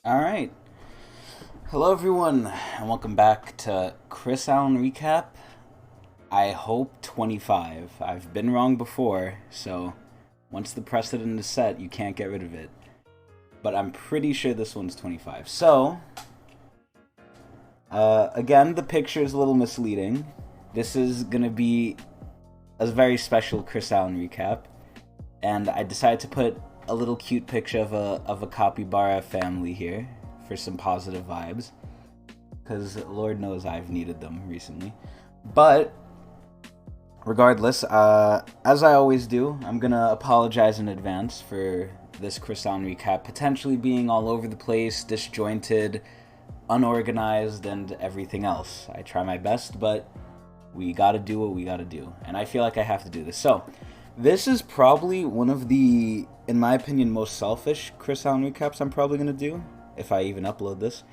All right. Hello, everyone, and welcome back to Chris Allen Recap. I hope 25. I've been wrong before, so once the precedent is set, you can't get rid of it. But I'm pretty sure this one's 25. So, again, the picture is a little misleading. This is going to be a very special Chris Allen recap, and I decided to put a little cute picture of a capybara family here for some positive vibes, because Lord knows I've needed them recently. But regardless, as I always do, I'm gonna apologize in advance for this Chris Allen recap potentially being all over the place, disjointed, unorganized, and everything else. I try my best, but we gotta do what we gotta do, and I feel like I have to do this. So, this is probably one of the, in my opinion, most selfish Chris Allen recaps I'm probably gonna do, if I even upload this.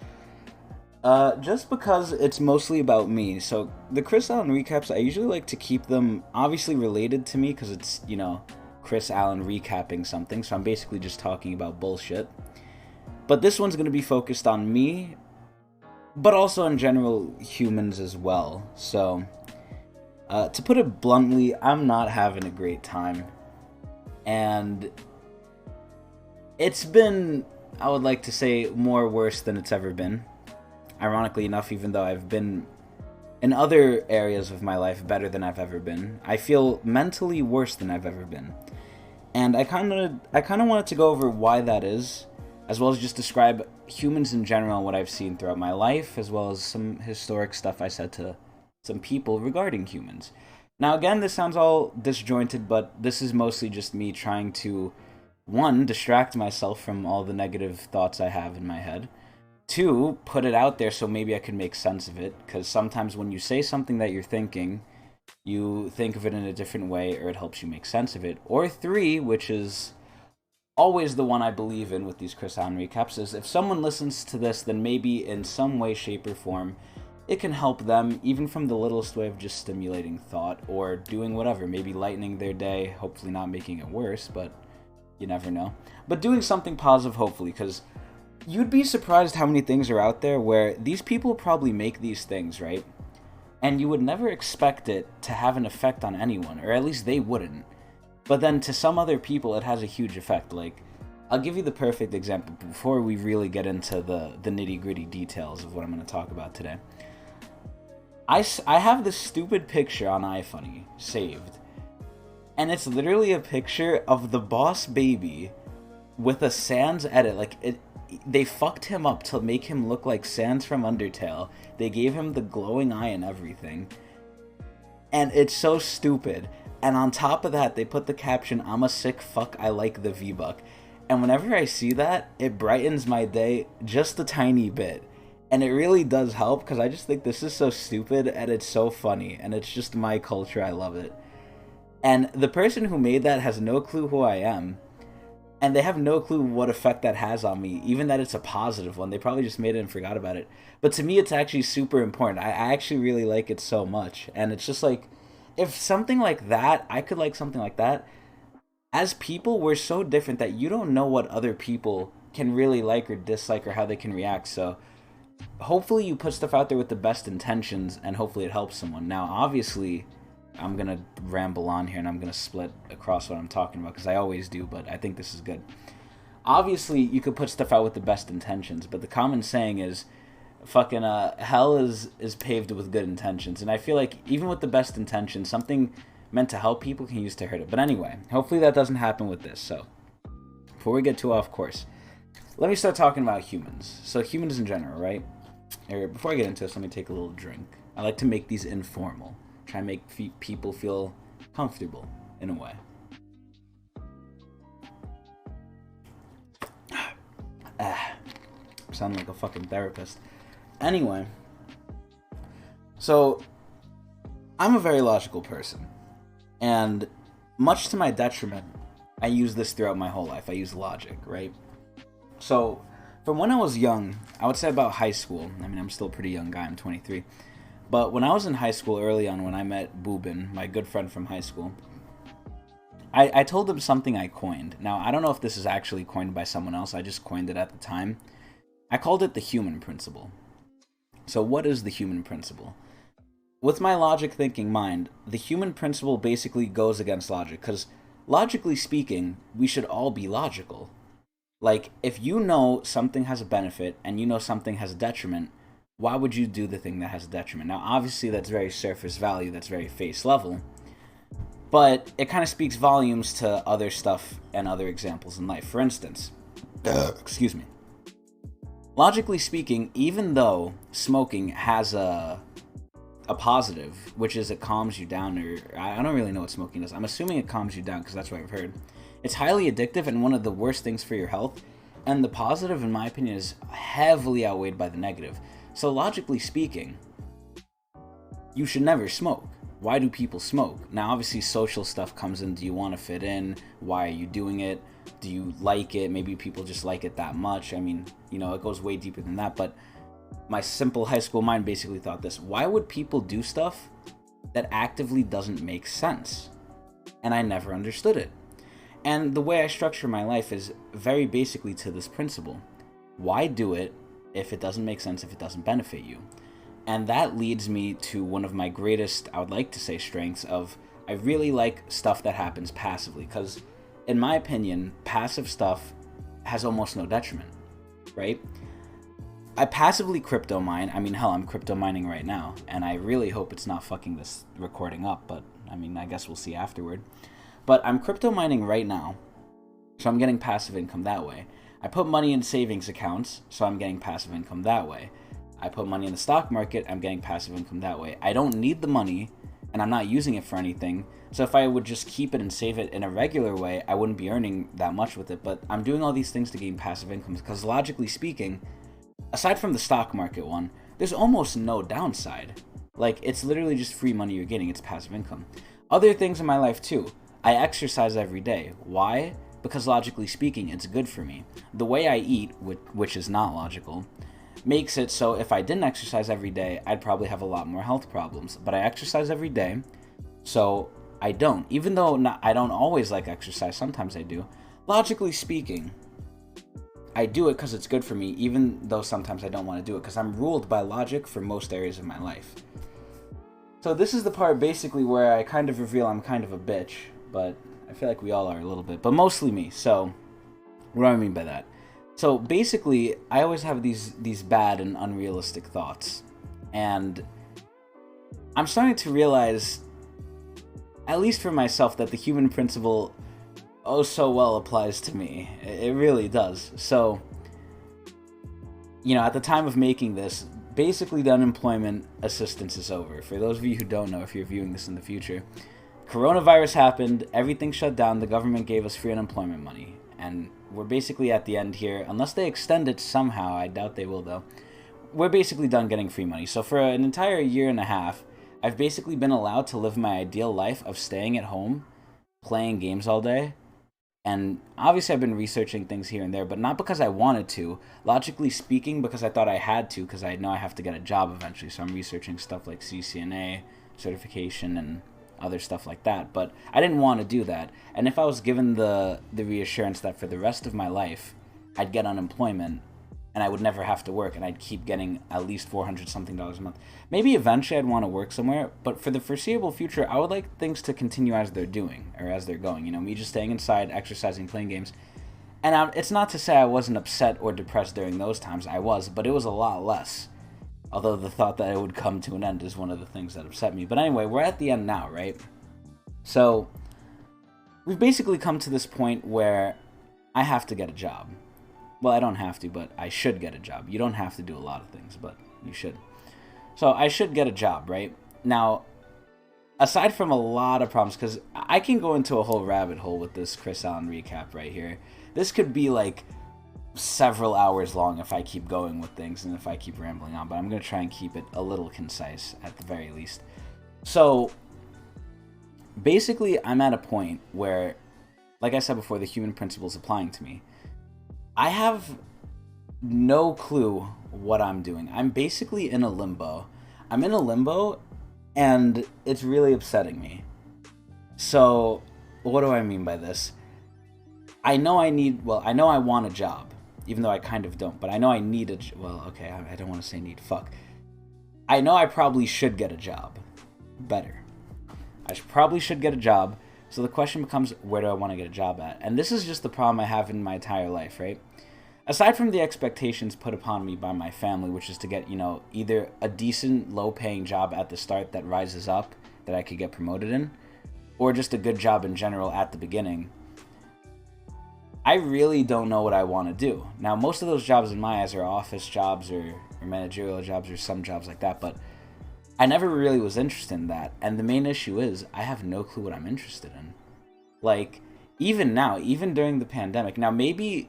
Just because it's mostly about me. So, the Chris Allen recaps, I usually like to keep them obviously related to me, because it's, Chris Allen recapping something, so I'm basically just talking about bullshit. But this one's gonna be focused on me, but also in general humans as well. So, to put it bluntly, I'm not having a great time. And it's been, I would like to say, more worse than it's ever been. Ironically enough, even though I've been in other areas of my life better than I've ever been, I feel mentally worse than I've ever been. And I kind of wanted to go over why that is, as well as just describe humans in general and what I've seen throughout my life, as well as some historic stuff I said to some people regarding humans. Now, again, this sounds all disjointed, but this is mostly just me trying to, one, distract myself from all the negative thoughts I have in my head. Two, put it out there so maybe I can make sense of it, because sometimes when you say something that you're thinking, you think of it in a different way, or it helps you make sense of it. Or three, which is always the one I believe in with these Chris Allen recaps, is if someone listens to this, then maybe in some way, shape, or form, it can help them, even from the littlest way of just stimulating thought, or doing whatever, maybe lightening their day, hopefully not making it worse, but you never know. But doing something positive, hopefully, because you'd be surprised how many things are out there where these people probably make these things, right? And you would never expect it to have an effect on anyone, or at least they wouldn't. But then to some other people, it has a huge effect. Like, I'll give you the perfect example before we really get into the nitty-gritty details of what I'm going to talk about today. I have this stupid picture on iFunny saved, and it's literally a picture of the Boss Baby with a Sans edit. They fucked him up to make him look like Sans from Undertale. They gave him the glowing eye and everything, and it's so stupid. And on top of that, they put the caption, "I'm a sick fuck, I like the V-Buck." And whenever I see that, it brightens my day just a tiny bit. And it really does help, because I just think this is so stupid, and it's so funny, and it's just my culture, I love it. And the person who made that has no clue who I am, and they have no clue what effect that has on me, even that it's a positive one. They probably just made it and forgot about it. But to me, it's actually super important. I actually really like it so much, and it's just like, if something like that, I could like something like that, as people, we're so different that you don't know what other people can really like or dislike or how they can react. So hopefully you put stuff out there with the best intentions, and hopefully it helps someone. Now, obviously, I'm going to ramble on here, and I'm going to split across what I'm talking about, because I always do, but I think this is good. Obviously, you could put stuff out with the best intentions, but the common saying is, fucking, hell is paved with good intentions. And I feel like even with the best intentions, something meant to help people can use to hurt it. But anyway, hopefully that doesn't happen with this. So, before we get too off course, let me start talking about humans. So, humans in general, right? Or before I get into this, let me take a little drink. I like to make these informal. Try and make people feel comfortable in a way. Sound like a fucking therapist. Anyway, so I'm a very logical person, and much to my detriment, I use this throughout my whole life. I use logic, right? So, from when I was young, I would say about high school. I mean, I'm still a pretty young guy. I'm 23. But when I was in high school early on, when I met Boobin, my good friend from high school, I told him something I coined. Now, I don't know if this is actually coined by someone else. I just coined it at the time. I called it the human principle. So what is the human principle? With my logic thinking mind, the human principle basically goes against logic, because logically speaking, we should all be logical. Like, if you know something has a benefit and you know something has a detriment, why would you do the thing that has a detriment? Now, obviously, that's very surface value, that's very face level, but it kind of speaks volumes to other stuff and other examples in life. For instance, excuse me. Logically speaking, even though smoking has a positive, which is it calms you down, or I don't really know what smoking does. I'm assuming it calms you down because that's what I've heard. It's highly addictive and one of the worst things for your health, and the positive, in my opinion, is heavily outweighed by the negative. So logically speaking, you should never smoke. Why do people smoke? Now, obviously, social stuff comes in. Do you want to fit in? Why are you doing it? Do you like it? Maybe people just like it that much. I mean, it goes way deeper than that, but my simple high school mind basically thought this: why would people do stuff that actively doesn't make sense? And I never understood it. And the way I structure my life is very basically to this principle: why do it if it doesn't make sense, if it doesn't benefit you? And that leads me to one of my greatest, I would like to say, strengths of, I really like stuff that happens passively, because in my opinion, passive stuff has almost no detriment, right? I passively crypto mine. I mean, hell, I'm crypto mining right now, and I really hope it's not fucking this recording up, but I mean, I guess we'll see afterward. But I'm crypto mining right now, so I'm getting passive income that way. I put money in savings accounts, so I'm getting passive income that way. I put money in the stock market, I'm getting passive income that way. I don't need the money, and I'm not using it for anything, so if I would just keep it and save it in a regular way, I wouldn't be earning that much with it. But I'm doing all these things to gain passive income, because logically speaking, aside from the stock market one, there's almost no downside. Like, it's literally just free money you're getting, it's passive income. Other things in my life too. I exercise every day. Why? Because logically speaking, it's good for me. The way I eat, which is not logical, makes it so if I didn't exercise every day, I'd probably have a lot more health problems. But I exercise every day, so I don't. Even though I don't always like exercise, sometimes I do. Logically speaking, I do it because it's good for me, even though sometimes I don't want to do it, because I'm ruled by logic for most areas of my life. So this is the part basically where I kind of reveal I'm kind of a bitch, but I feel like we all are a little bit, but mostly me. So what do I mean by that? So basically, I always have these bad and unrealistic thoughts, and I'm starting to realize, at least for myself, that the human principle oh so well applies to me. It really does. So, at the time of making this, basically the unemployment assistance is over. For those of you who don't know, if you're viewing this in the future, coronavirus happened, everything shut down, the government gave us free unemployment money, and we're basically at the end here. Unless they extend it somehow, I doubt they will though, we're basically done getting free money. So for an entire year and a half, I've basically been allowed to live my ideal life of staying at home, playing games all day, and obviously I've been researching things here and there, but not because I wanted to. Logically speaking, because I thought I had to, because I know I have to get a job eventually, so I'm researching stuff like CCNA, certification, and other stuff like that. But I didn't want to do that, and if I was given the reassurance that for the rest of my life I'd get unemployment, and I would never have to work, and I'd keep getting at least $400 something a month. Maybe eventually I'd want to work somewhere, but for the foreseeable future, I would like things to continue as they're doing, or as they're going. Me just staying inside, exercising, playing games. And it's not to say I wasn't upset or depressed during those times. I was, but it was a lot less. Although the thought that it would come to an end is one of the things that upset me. But anyway, we're at the end now, right? So, we've basically come to this point where I have to get a job. Well, I don't have to, but I should get a job. You don't have to do a lot of things, but you should. So I should get a job, right? Now, aside from a lot of problems, because I can go into a whole rabbit hole with this Chris Allen recap right here. This could be like several hours long if I keep going with things and if I keep rambling on, but I'm going to try and keep it a little concise at the very least. So, basically, I'm at a point where, like I said before, the human principle is applying to me. I have no clue what I'm doing. I'm basically in a limbo. I'm in a limbo, and it's really upsetting me. So, what do I mean by this? I know I want a job. even though I kind of don't. But I know I need a... Well, okay, I don't want to say need. Fuck. I know I probably should get a job. Better. Probably should get a job. So the question becomes, where do I want to get a job at? And this is just the problem I have in my entire life, right? Aside from the expectations put upon me by my family, which is to get, either a decent low-paying job at the start that rises up, that I could get promoted in, or just a good job in general at the beginning, I really don't know what I want to do. Now, most of those jobs in my eyes are office jobs or managerial jobs or some jobs like that, but I never really was interested in that. And the main issue is I have no clue what I'm interested in. Like, even now, even during the pandemic, now maybe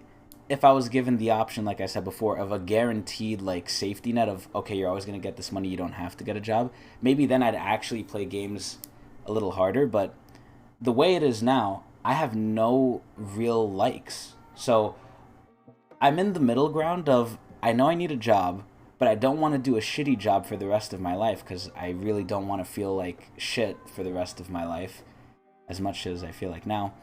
if I was given the option, like I said before, of a guaranteed like safety net of, okay, you're always going to get this money, you don't have to get a job, maybe then I'd actually play games a little harder. But the way it is now, I have no real likes. So I'm in the middle ground of, I know I need a job, but I don't want to do a shitty job for the rest of my life, because I really don't want to feel like shit for the rest of my life, as much as I feel like now.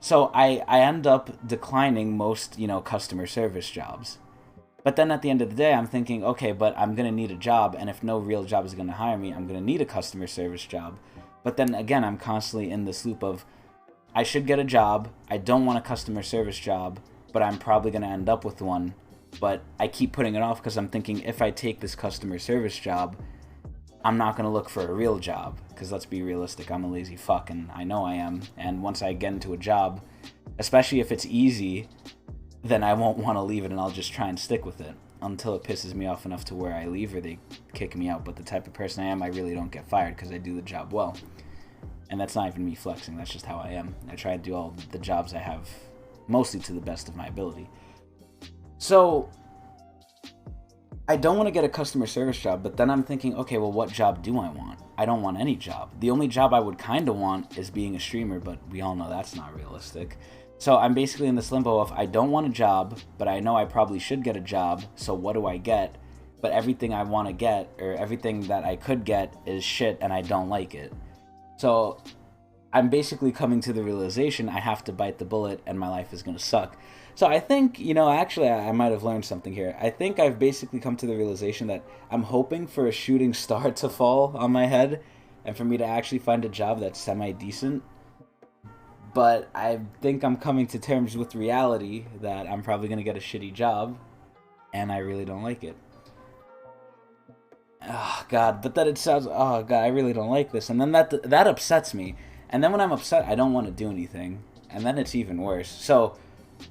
So I end up declining most, customer service jobs. But then at the end of the day, I'm thinking, okay, but I'm going to need a job, and if no real job is going to hire me, I'm going to need a customer service job. But then again, I'm constantly in this loop of, I should get a job, I don't want a customer service job, but I'm probably going to end up with one. But I keep putting it off because I'm thinking, if I take this customer service job, I'm not going to look for a real job. Because let's be realistic, I'm a lazy fuck, and I know I am. And once I get into a job, especially if it's easy, then I won't want to leave it, and I'll just try and stick with it until it pisses me off enough to where I leave or they kick me out. But the type of person I am, I really don't get fired because I do the job well. And that's not even me flexing, that's just how I am. I try to do all the jobs I have mostly to the best of my ability. So I don't want to get a customer service job, but then I'm thinking, okay, well, what job do I want? I don't want any job. The only job I would kind of want is being a streamer, but we all know that's not realistic. So I'm basically in this limbo of, I don't want a job, but I know I probably should get a job, so what do I get? But everything I want to get, or everything that I could get, is shit, and I don't like it. So I'm basically coming to the realization I have to bite the bullet, and my life is going to suck. So I think, actually I might have learned something here. I think I've basically come to the realization that I'm hoping for a shooting star to fall on my head and for me to actually find a job that's semi-decent. But I think I'm coming to terms with reality that I'm probably going to get a shitty job, and I really don't like it. Oh, God, but then it sounds, oh, God, I really don't like this. And then that upsets me. And then when I'm upset, I don't want to do anything. And then it's even worse. So,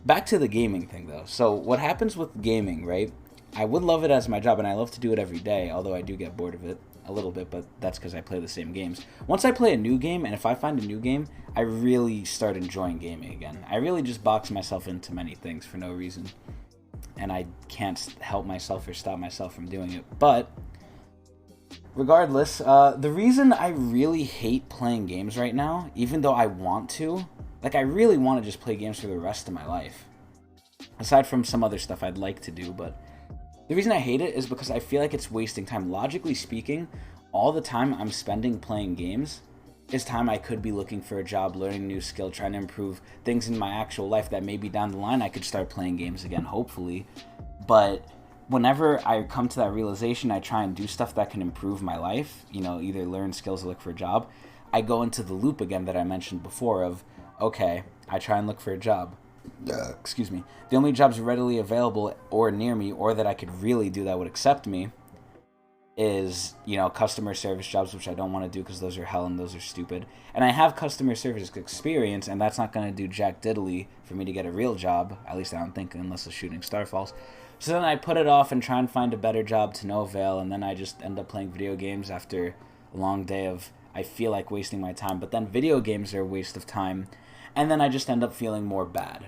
back to the gaming thing, though. So, what happens with gaming, right? I would love it as my job, and I love to do it every day, although I do get bored of it a little bit, but that's because I play the same games. Once I play a new game, and if I find a new game, I really start enjoying gaming again. I really just box myself into many things for no reason. And I can't help myself or stop myself from doing it. But regardless, the reason I really hate playing games right now, even though I want to, like, I really want to just play games for the rest of my life. Aside from some other stuff I'd like to do, but the reason I hate it is because I feel like it's wasting time. Logically speaking, all the time I'm spending playing games is time I could be looking for a job, learning a new skill, trying to improve things in my actual life that maybe down the line I could start playing games again, hopefully. But whenever I come to that realization, I try and do stuff that can improve my life, either learn skills or look for a job, I go into the loop again that I mentioned before of, okay, I try and look for a job. Excuse me. The only jobs readily available or near me or that I could really do that would accept me is, customer service jobs, which I don't want to do because those are hell and those are stupid. And I have customer service experience, and that's not going to do jack diddly for me to get a real job. At least I don't think, unless a shooting star falls. So then I put it off and try and find a better job to no avail, and then I just end up playing video games after a long day of, I feel like wasting my time. But then video games are a waste of time, and then I just end up feeling more bad.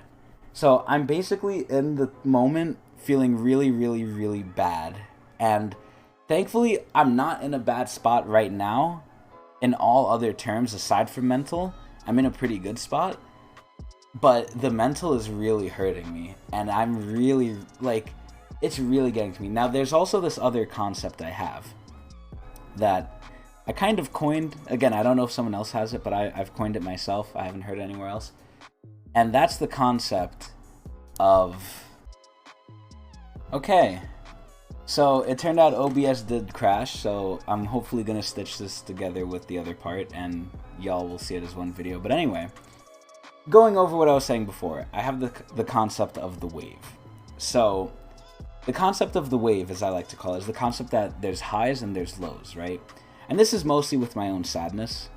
So I'm basically in the moment feeling really, really, really bad. And thankfully, I'm not in a bad spot right now. In all other terms, aside from mental, I'm in a pretty good spot. But the mental is really hurting me. And I'm really, it's really getting to me. Now, there's also this other concept I have that I kind of coined. Again, I don't know if someone else has it, but I've coined it myself. I haven't heard it anywhere else. And that's the concept of Okay, so it turned out OBS did crash, so I'm hopefully gonna stitch this together with the other part, and y'all will see it as one video. But anyway, going over what I was saying before, I have the concept of the wave. So the concept of the wave, as I like to call it, is the concept that there's highs and there's lows, right? And this is mostly with my own sadness.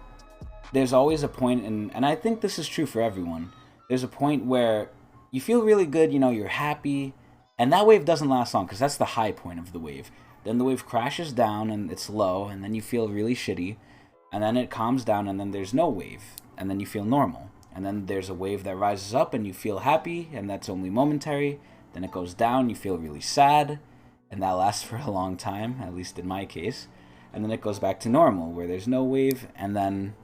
There's always a point, and I think this is true for everyone, there's a point where you feel really good, you're happy, and that wave doesn't last long, because that's the high point of the wave. Then the wave crashes down, and it's low, and then you feel really shitty, and then it calms down, and then there's no wave, and then you feel normal. And then there's a wave that rises up, and you feel happy, and that's only momentary. Then it goes down, you feel really sad, and that lasts for a long time, at least in my case. And then it goes back to normal, where there's no wave, and then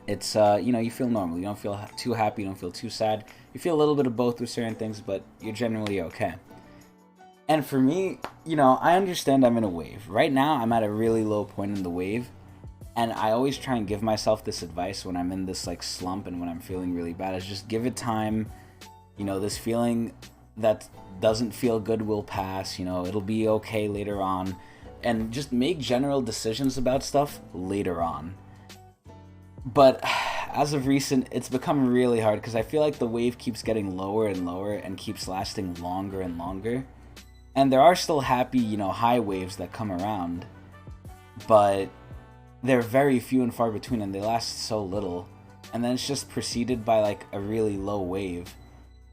it's, you feel normal. You don't feel too happy, you don't feel too sad. You feel a little bit of both with certain things, but you're generally okay. And for me, I understand I'm in a wave. Right now, I'm at a really low point in the wave, and I always try and give myself this advice when I'm in this, slump and when I'm feeling really bad, is just give it time. This feeling that doesn't feel good will pass, it'll be okay later on. And just make general decisions about stuff later on. But as of recent, it's become really hard because I feel like the wave keeps getting lower and lower and keeps lasting longer and longer. And there are still happy, high waves that come around, but they're very few and far between, and they last so little. And then it's just preceded by a really low wave.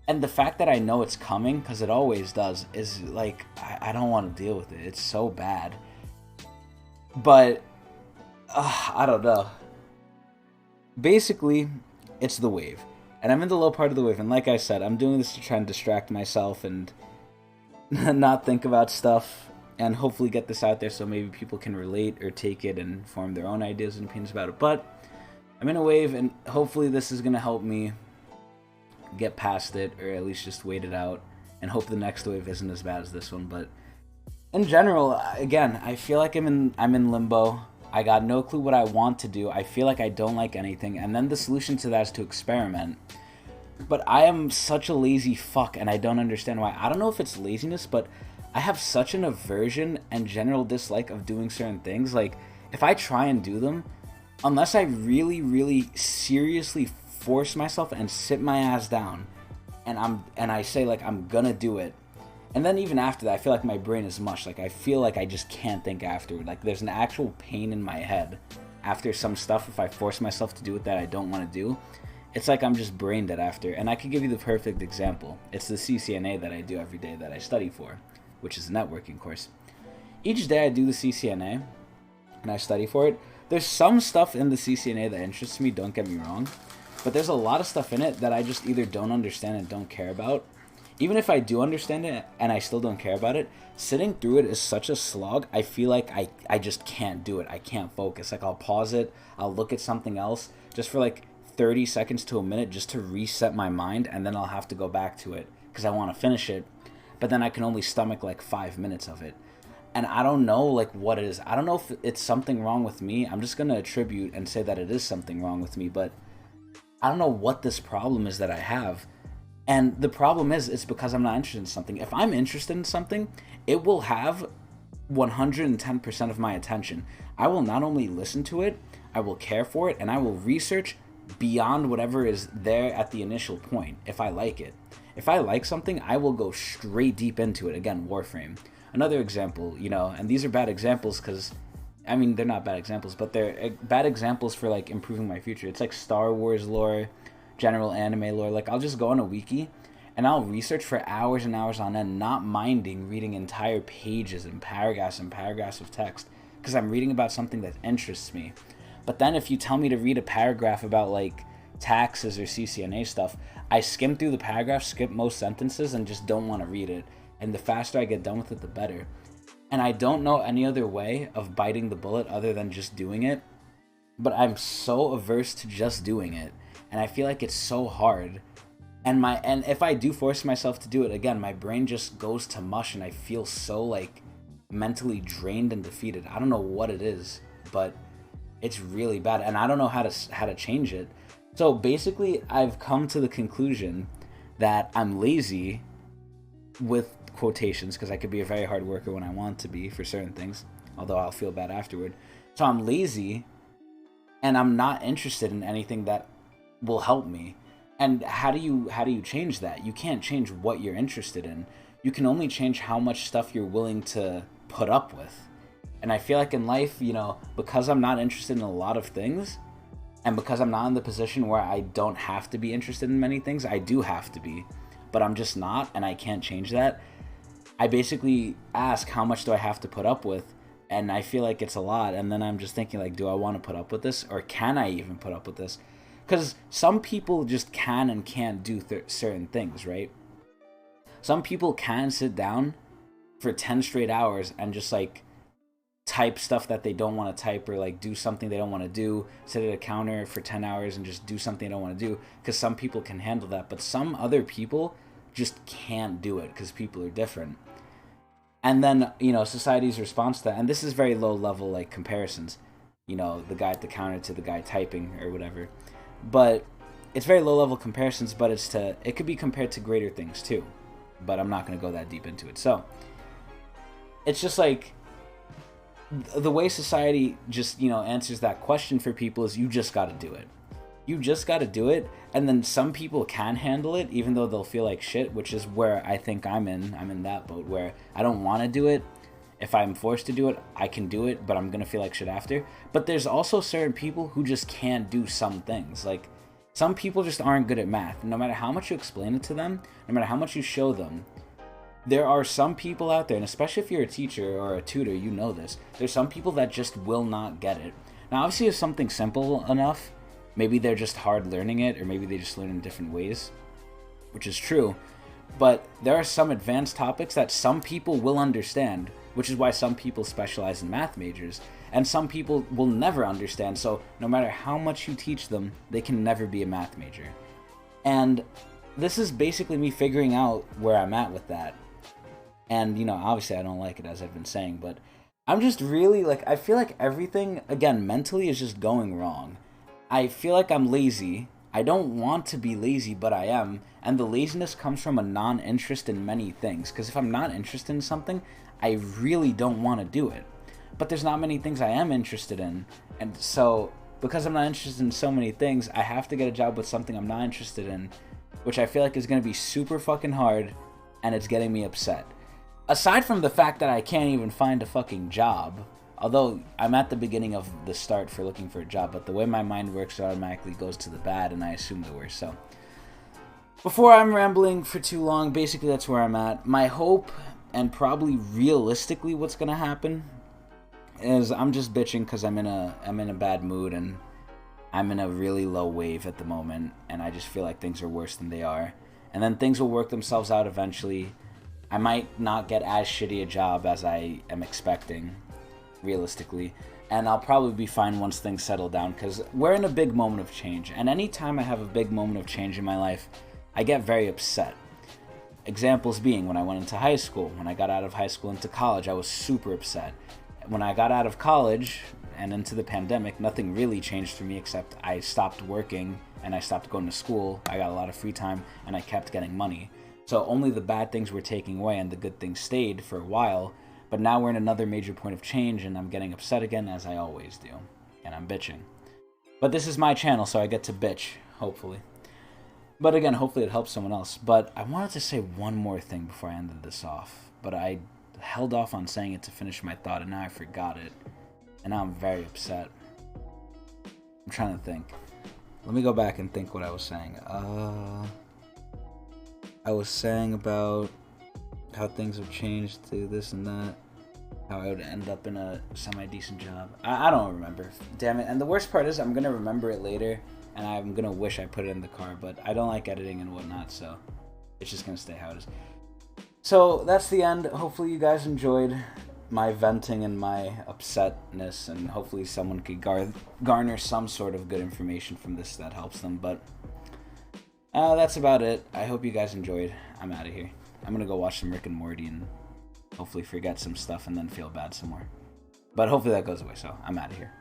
And the fact that I know it's coming, because it always does, is I don't want to deal with it. It's so bad. But I don't know. Basically, it's the wave. And I'm in the low part of the wave. And like I said, I'm doing this to try and distract myself and not think about stuff. And hopefully get this out there so maybe people can relate or take it and form their own ideas and opinions about it. But I'm in a wave, and hopefully this is going to help me get past it, or at least just wait it out, and hope the next wave isn't as bad as this one. But in general, again, I feel like I'm in limbo. I got no clue what I want to do. I feel like I don't like anything, and then the solution to that is to experiment. But I am such a lazy fuck, and I don't understand why. I don't know if it's laziness, but I have such an aversion and general dislike of doing certain things. If I try and do them, unless I really, really seriously force myself and sit my ass down, and I say I'm gonna do it, and then even after that, I feel like my brain is mush. I feel like I just can't think afterward. There's an actual pain in my head after some stuff. If I force myself to do it that I don't want to do, it's like I'm just brain dead after. And I could give you the perfect example. It's the CCNA that I do every day that I study for, which is a networking course. Each day I do the CCNA and I study for it. There's some stuff in the CCNA that interests me, don't get me wrong, but there's a lot of stuff in it that I just either don't understand and don't care about. Even if I do understand it and I still don't care about it, sitting through it is such a slog. I feel like I just can't do it. I can't focus. I'll pause it, I'll look at something else just for 30 seconds to a minute just to reset my mind, and then I'll have to go back to it because I want to finish it. But then I can only stomach 5 minutes of it. And I don't know what it is. I don't know if it's something wrong with me. I'm just going to attribute and say that it is something wrong with me, but I don't know what this problem is that I have. And the problem is, it's because I'm not interested in something. If I'm interested in something, it will have 110% of my attention. I will not only listen to it, I will care for it, and I will research beyond whatever is there at the initial point if I like it. If I like something, I will go straight deep into it. Again, Warframe. Another example, and these are bad examples because, they're not bad examples, but they're bad examples for improving my future. It's Star Wars lore, general anime lore. I'll just go on a wiki and I'll research for hours and hours on end, not minding reading entire pages and paragraphs of text because I'm reading about something that interests me. But then if you tell me to read a paragraph about taxes or CCNA stuff, I skim through the paragraph, skip most sentences, and just don't want to read it. And the faster I get done with it, the better. And I don't know any other way of biting the bullet other than just doing it. But I'm so averse to just doing it. And I feel like it's so hard. And if I do force myself to do it, again, my brain just goes to mush and I feel so mentally drained and defeated. I don't know what it is, but it's really bad. And I don't know how to change it. So basically, I've come to the conclusion that I'm lazy with quotations, because I could be a very hard worker when I want to be for certain things, although I'll feel bad afterward. So I'm lazy, and I'm not interested in anything that will help me. And how do you change that? You can't change what you're interested in. You can only change how much stuff you're willing to put up with. And I feel like in life, because I'm not interested in a lot of things, and because I'm not in the position where I don't have to be interested in many things, I do have to be, but I'm just not, and I can't change that. I basically ask, how much do I have to put up with? And I feel like it's a lot, and then I'm just thinking, like, do I want to put up with this, or can I even put up with this? Because some people just can and can't do certain things, right? Some people can sit down for 10 straight hours and just, like, type stuff that they don't want to type, or, like, do something they don't want to do, sit at a counter for 10 hours and just do something they don't want to do, because some people can handle that. But some other people just can't do it because people are different. And then, society's response to that, and this is very low level, like, comparisons, the guy at the counter to the guy typing or whatever. But it's very low level comparisons, but it could be compared to greater things too. But I'm not going to go that deep into it. So it's just like the way society just, answers that question for people is you just got to do it. You just got to do it. And then some people can handle it, even though they'll feel like shit, which is where I think I'm in that boat where I don't want to do it. If I'm forced to do it, I can do it, but I'm going to feel like shit after. But there's also certain people who just can't do some things. Like, some people just aren't good at math. No matter how much you explain it to them, no matter how much you show them, there are some people out there, and especially if you're a teacher or a tutor, you know this. There's some people that just will not get it. Now, obviously, if something's simple enough, maybe they're just hard learning it, or maybe they just learn in different ways, which is true. But there are some advanced topics that some people will understand, which is why some people specialize in math majors, and some people will never understand. So no matter how much you teach them, they can never be a math major. And this is basically me figuring out where I'm at with that. And, obviously I don't like it, as I've been saying, but I'm just really, like, I feel like everything, again, mentally is just going wrong. I feel like I'm lazy. I don't want to be lazy, but I am. And the laziness comes from a non-interest in many things. Because if I'm not interested in something, I really don't want to do it. But there's not many things I am interested in. And so, because I'm not interested in so many things, I have to get a job with something I'm not interested in, which I feel like is going to be super fucking hard, and it's getting me upset. Aside from the fact that I can't even find a fucking job, although I'm at the beginning of the start for looking for a job, but the way my mind works, it automatically goes to the bad, and I assume the worst. So, before I'm rambling for too long, basically that's where I'm at. My hope, and probably realistically what's going to happen, is I'm just bitching because I'm in a bad mood, and I'm in a really low wave at the moment, and I just feel like things are worse than they are. And then things will work themselves out eventually. I might not get as shitty a job as I am expecting, realistically, and I'll probably be fine once things settle down, because we're in a big moment of change, and anytime I have a big moment of change in my life, I get very upset. Examples being, when I went into high school, when I got out of high school into college, I was super upset. When I got out of college and into the pandemic, nothing really changed for me except I stopped working and I stopped going to school. I got a lot of free time and I kept getting money. So only the bad things were taking away and the good things stayed for a while. But now we're in another major point of change, and I'm getting upset again, as I always do. And I'm bitching. But this is my channel, so I get to bitch, hopefully. But again, hopefully it helps someone else. But I wanted to say one more thing before I ended this off. But I held off on saying it to finish my thought, and now I forgot it. And now I'm very upset. I'm trying to think. Let me go back and think what I was saying. I was saying about how things have changed to this and that, how I would end up in a semi-decent job. I don't remember. Damn it. And the worst part is I'm going to remember it later, and I'm going to wish I put it in the car, but I don't like editing and whatnot, so it's just going to stay how it is. So that's the end. Hopefully you guys enjoyed my venting and my upsetness, and hopefully someone could garner some sort of good information from this that helps them, but that's about it. I hope you guys enjoyed. I'm out of here. I'm gonna go watch some Rick and Morty and hopefully forget some stuff and then feel bad some more. But hopefully that goes away, so I'm out of here.